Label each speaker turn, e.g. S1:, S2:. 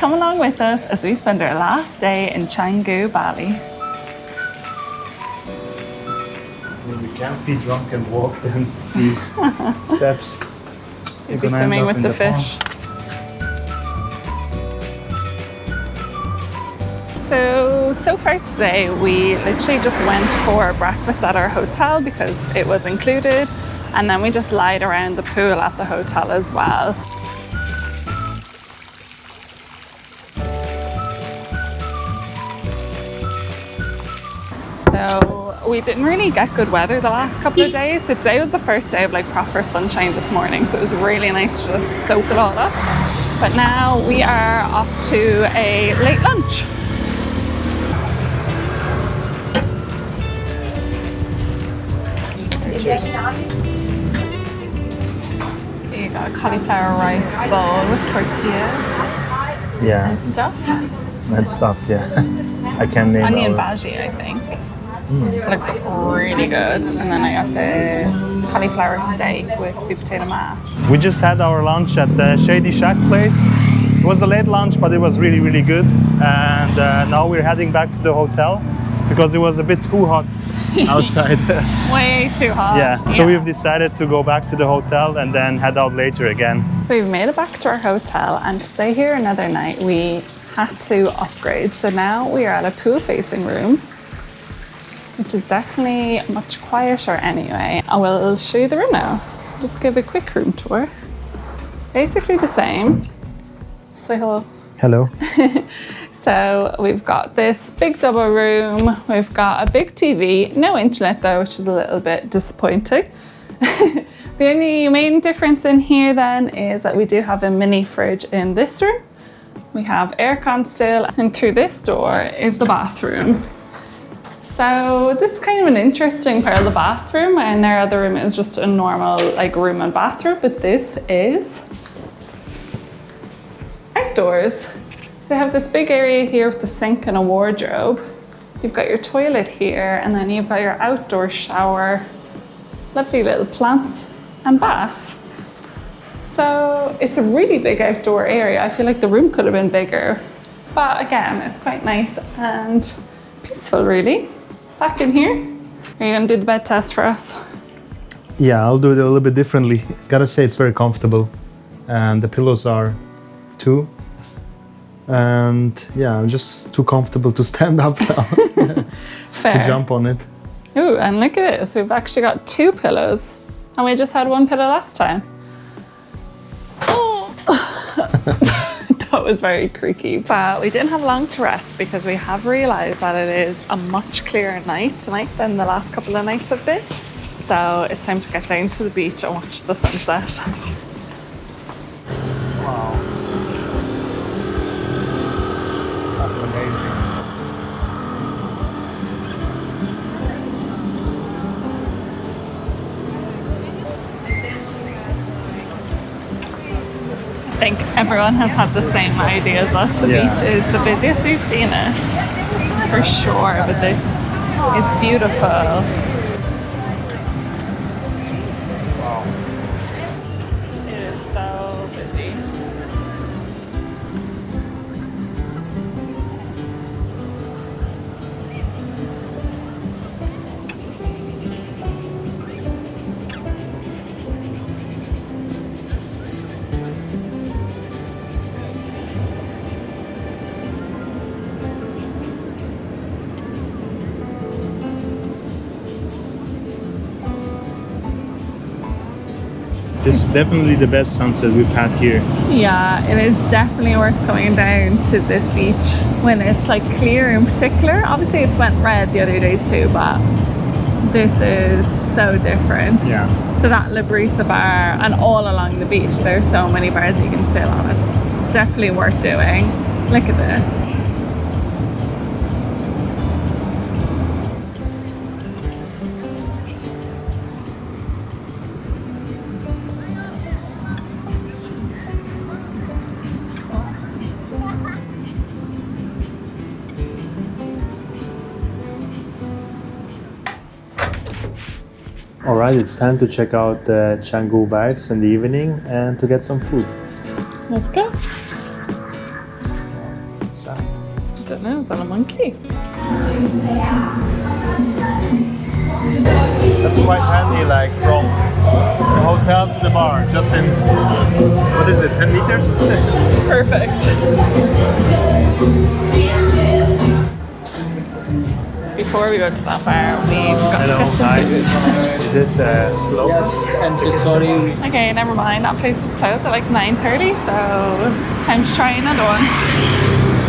S1: come along with us as we spend our last day in Canggu, Bali.
S2: We can't be drunk and walk down these steps.
S1: You'd be swimming with the fish. So far today, we literally just went for breakfast at our hotel because it was included, and then we just lied around the pool at the hotel as well. So we didn't really get good weather the last couple of days. So today was the first day of like proper sunshine this morning. So it was really nice to just soak it all up. But now we are off to a late lunch. Cheers. You got a cauliflower rice bowl with tortillas.
S2: Yeah.
S1: And stuff.
S2: And stuff, yeah. I can name
S1: Onion
S2: all.
S1: bhaji, I think. It looks really good. And then I got the cauliflower steak with sweet potato mash.
S2: We just had our lunch at the Shady Shack place. It was a late lunch, but it was really, really good. And now we're heading back to the hotel because it was a bit too hot outside.
S1: Way too hot.
S2: Yeah, so we've decided to go back to the hotel and then head out later again.
S1: So we've made it back to our hotel, and to stay here another night, we had to upgrade. So now we are at a pool-facing room, which is definitely much quieter anyway. I will show you the room now. Just give a quick room tour. Basically the same. Say hello.
S2: Hello.
S1: So we've got this big double room. We've got a big TV, no internet though, which is a little bit disappointing. The only main difference in here then is that we do have a mini fridge in this room. We have aircon still, and through this door is the bathroom. So this is kind of an interesting part of the bathroom, and our other room is just a normal like room and bathroom, but this is outdoors. So you have this big area here with the sink and a wardrobe. You've got your toilet here, and then you've got your outdoor shower, lovely little plants and bath. So it's a really big outdoor area. I feel like the room could have been bigger, but again, it's quite nice and peaceful really. Back in here, are you gonna do the bed test for us?
S2: Yeah, I'll do it a little bit differently. Gotta say it's very comfortable, and the pillows are too. And yeah, I'm just too comfortable to stand up now.
S1: Fair.
S2: To jump on it.
S1: Ooh, and look at this. We've actually got 2 pillows, and we just had 1 pillow last time. Oh. That was very creaky, but we didn't have long to rest because we have realized that it is a much clearer night tonight than the last couple of nights have been. So it's time to get down to the beach and watch the sunset.
S2: Wow. That's amazing.
S1: I think everyone has had the same idea as us. The beach is the busiest we've seen it, for sure, but this is beautiful.
S2: Wow.
S1: It is so busy.
S2: This is definitely the best sunset we've had here.
S1: Yeah, it is definitely worth coming down to this beach when it's like clear in particular. Obviously it's went red the other days too, but this is so different.
S2: Yeah.
S1: So that La Brisa bar, and all along the beach there's so many bars you can sit on. It's definitely worth doing. Look at this.
S2: Alright, it's time to check out the Canggu Vibes in the evening and to get some food.
S1: Let's go.
S2: inside?
S1: I don't know, is that a monkey?
S2: That's quite handy, like from the hotel to the bar, just in, what is it, 10 meters?
S1: Perfect. Before we go to that bar, we've got to get some food.
S2: Is it slow?
S3: Yes, I'm so sorry.
S1: Okay, never mind. That place was closed at like 9:30, so time to try another one.